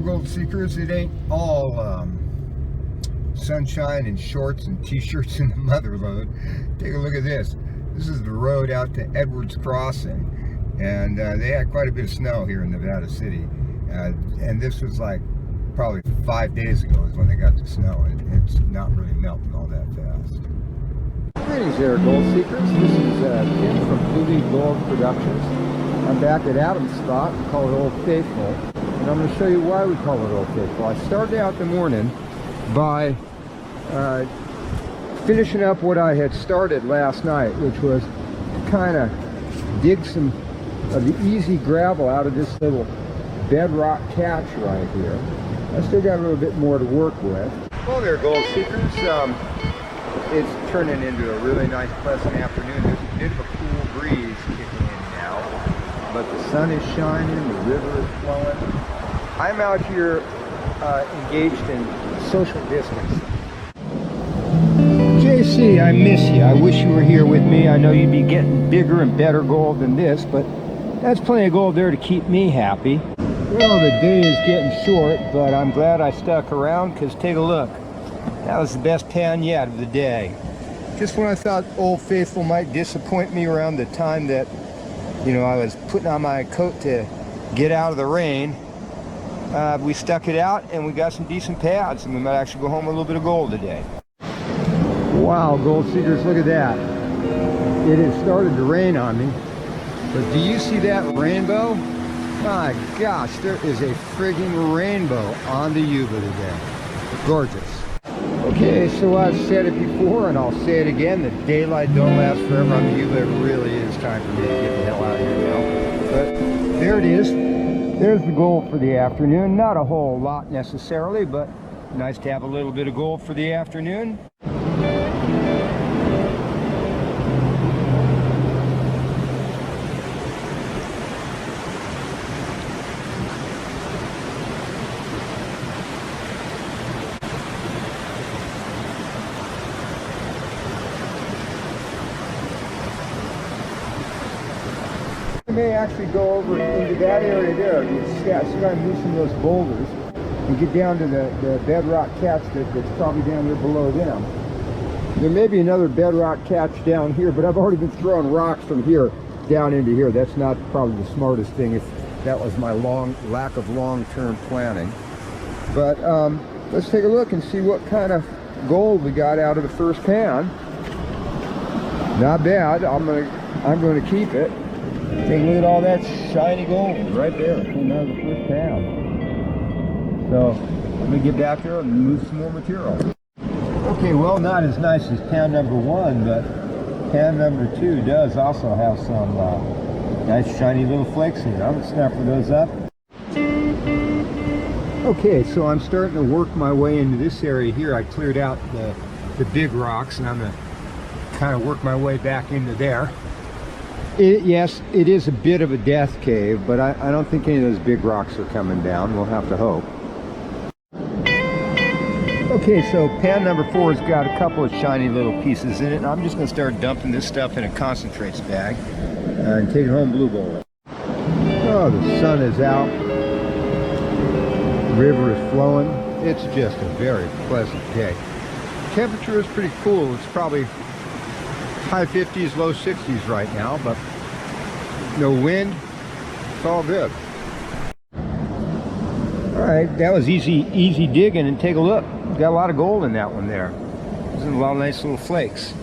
gold seekers. It ain't all sunshine and shorts and t-shirts in the motherlode. Take a look at this. This is the road out to Edwards Crossing, and they had quite a bit of snow here in Nevada City, and this was like probably 5 days ago is when they got the snow, and it's not really melting all that fast. Greetings there, gold seekers. This is Tim from Blue Leaf Gold Productions. I'm back at Adam's spot. We call it Old Faithful, and I'm going to show you why we call it Old Faithful. I started out the morning by finishing up what I had started last night, which was to kind of dig some of the easy gravel out of this little bedrock catch right here. I still got a little bit more to work with. Hello there, gold seekers. It's turning into a really nice, pleasant afternoon. There's a bit of a cool breeze kicking in now, but the sun is shining, the river is flowing. I'm out here engaged in social distance. JC, I miss you. I wish you were here with me. I know you'd be getting bigger and better gold than this, but that's plenty of gold there to keep me happy. Well, the day is getting short, but I'm glad I stuck around, because take a look. That was the best pan yet of the day. Just when I thought Old Faithful might disappoint me around the time that, you know, I was putting on my coat to get out of the rain, we stuck it out and we got some decent pads, and we might actually go home with a little bit of gold today. Wow, gold seekers, look at that. It has started to rain on me, but do you see that rainbow? My gosh, there is a friggin' rainbow on the Yuba today. Gorgeous. Okay, so I've said it before and I'll say it again, the daylight don't last forever on the Yuba. It really is time for me to get the hell out of here now. But there it is. There's the gold for the afternoon. Not a whole lot necessarily, but nice to have a little bit of gold for the afternoon. I may actually go over into that area there. See if I can move some of those boulders and get down to the bedrock catch that's probably down there below them. There may be another bedrock catch down here, but I've already been throwing rocks from here down into here. That's not probably the smartest thing if that was my lack of long-term planning. But let's take a look and see what kind of gold we got out of the first pan. Not bad. I'm going to keep it. Take a look at all that shiny gold right there. Came out of the first pan. So let me get back there and move some more material. Okay, well, not as nice as pan number 1, but pan number 2 does also have some nice shiny little flakes in it. I'm going to snap those up. Okay, so I'm starting to work my way into this area here. I cleared out the big rocks, and I'm going to kind of work my way back into there. Yes, it is a bit of a death cave, but I don't think any of those big rocks are coming down. We'll have to hope. Okay, so pan number 4 has got a couple of shiny little pieces in it, and I'm just going to start dumping this stuff in a concentrates bag and take it home blue bowl. Oh, the sun is out. The river is flowing. It's just a very pleasant day. Temperature is pretty cool. It's probably high 50s, low 60s right now, but no wind. It's all good. All right, that was easy digging, and take a look. Got a lot of gold in that one there. There's a lot of nice little flakes.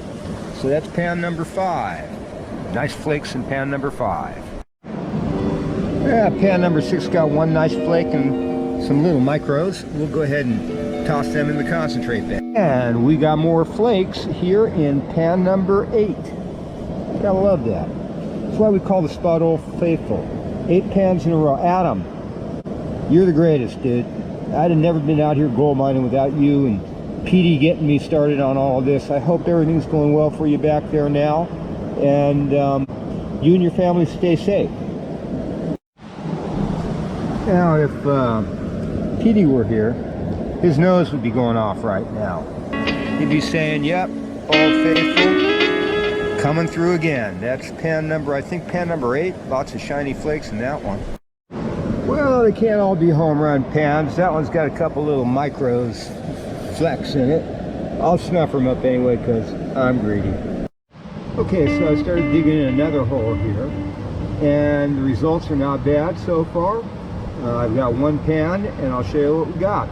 So that's pan number 5. Nice flakes in pan number 5. Yeah, pan number 6 got one nice flake and some little micros. We'll go ahead and toss them in the concentrate bag. And we got more flakes here in pan number 8. Gotta love that. That's why we call the spot Old Faithful. 8 pans in a row. Adam, you're the greatest, dude. I'd have never been out here gold mining without you and Petey getting me started on all of this. I hope everything's going well for you back there now, and you and your family stay safe. Now, if Petey were here, his nose would be going off right now. He'd be saying, yep, Old Faithful, coming through again. That's pan number, I think pan number 8. Lots of shiny flakes in that one. Well, they can't all be home run pans. That one's got a couple little micros, flecks in it. I'll snuff them up anyway because I'm greedy. Okay, so I started digging in another hole here, and the results are not bad so far. I've got one pan, and I'll show you what we got.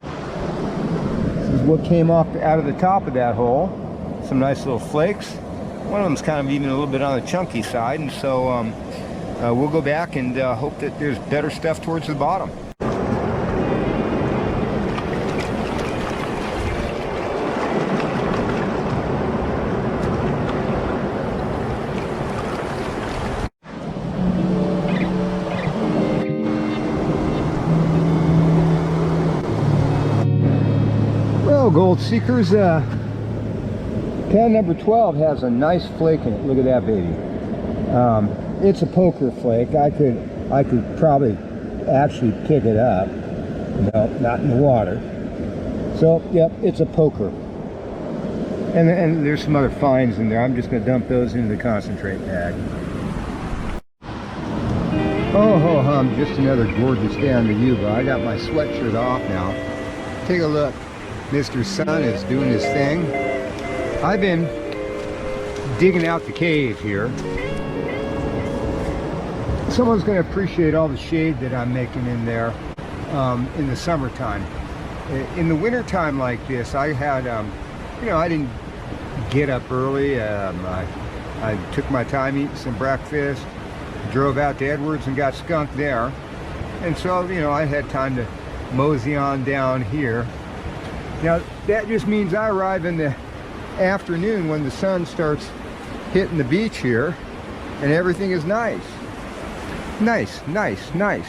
This is what came off out of the top of that hole. Some nice little flakes. One of them's kind of even a little bit on the chunky side, and so we'll go back and hope that there's better stuff towards the bottom. Well, gold seekers, pan number 12 has a nice flake in it. Look at that baby. It's a poker flake. I could probably actually pick it up. No, not in the water. So, yep, it's a poker. And there's some other fines in there. I'm just going to dump those into the concentrate bag. Oh ho hum, just another gorgeous day on the Yuba. I got my sweatshirt off now. Take a look. Mr. Sun is doing his thing. I've been digging out the cave here. Someone's going to appreciate all the shade that I'm making in there in the summertime. In the wintertime like this, I had, you know, I didn't get up early. I took my time eating some breakfast, drove out to Edwards and got skunked there. And so, you know, I had time to mosey on down here. Now, that just means I arrive in the afternoon when the sun starts hitting the beach here and everything is nice. Nice, nice, nice.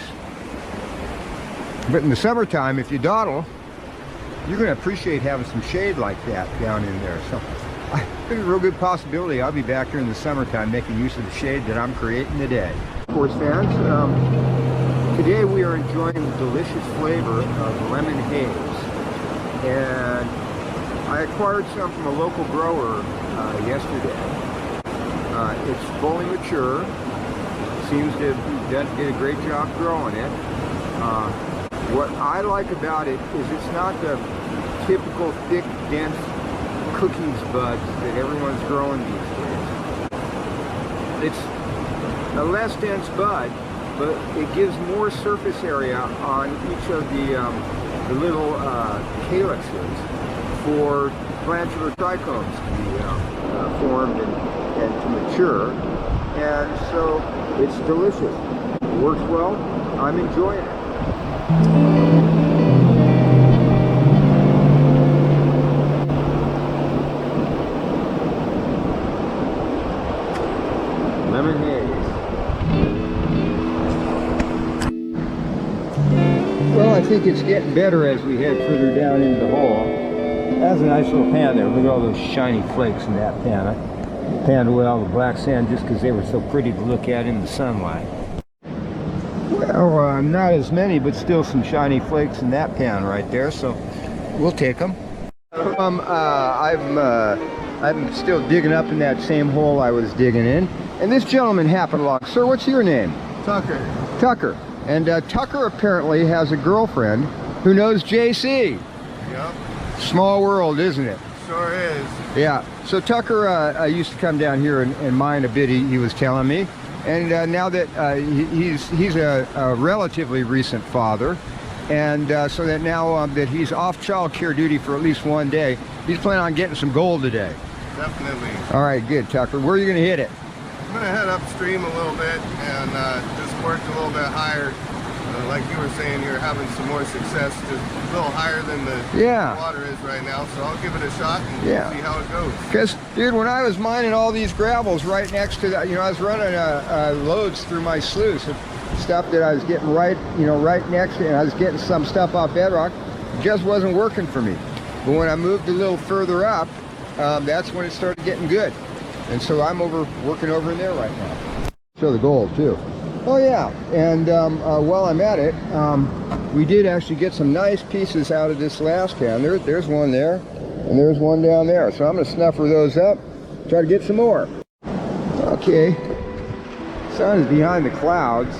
But in the summertime, if you dawdle, you're going to appreciate having some shade like that down in there. So I think a real good possibility I'll be back here in the summertime making use of the shade that I'm creating today. Sports fans, today we are enjoying the delicious flavor of lemon haze. And I acquired some from a local grower yesterday. It's fully mature. Seems to have did a great job growing it. What I like about it is it's not the typical thick, dense cookies buds that everyone's growing these days. It's a less dense bud, but it gives more surface area on each of the little calyxes for glandular trichomes to be formed and to mature. And so it's delicious. It works well. I'm enjoying it. Lemon haze. Well, I think it's getting better as we head further down into the hole. That's a nice little pan there. Look at all those shiny flakes in that pan. I panned away all the black sand just because they were so pretty to look at in the sunlight. Well, not as many, but still some shiny flakes in that pan right there, so we'll take them. I'm still digging up in that same hole I was digging in, and this gentleman happened along. Sir, what's your name? Tucker. Tucker. And Tucker apparently has a girlfriend who knows JC. Yep. Small world, isn't it? Sure is. Yeah. So Tucker used to come down here and mine a bit, he was telling me. And now that he's a relatively recent father, and so that now that he's off child care duty for at least one day, he's planning on getting some gold today. Definitely. All right, good, Tucker. Where are you going to hit it? I'm going to head upstream a little bit and just work a little bit higher. Like you were saying, you're having some more success, just a little higher than the water is right now. So I'll give it a shot and see how it goes. Because, dude, when I was mining all these gravels right next to that, you know, I was running loads through my sluice of stuff that I was getting right next to, and I was getting some stuff off bedrock. It just wasn't working for me. But when I moved a little further up, that's when it started getting good. And so I'm working over in there right now. Show the gold too. Oh yeah, and while I'm at it, we did actually get some nice pieces out of this last pan. There's one there, and there's one down there. So I'm going to snuffer those up, try to get some more. Okay, sun is behind the clouds,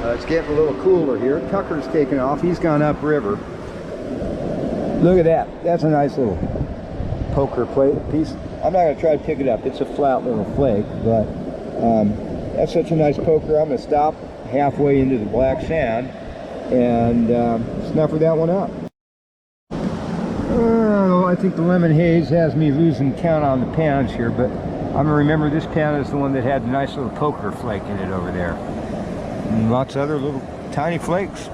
It's getting a little cooler here. Tucker's taken off. He's gone upriver. Look at that. That's a nice little poker plate piece. I'm not going to try to pick it up. It's a flat little flake, but that's such a nice poker. I'm going to stop halfway into the black sand and snuffer that one up. I think the lemon haze has me losing count on the pounds here, but I'm going to remember this pound is the one that had the nice little poker flake in it over there. And lots of other little tiny flakes.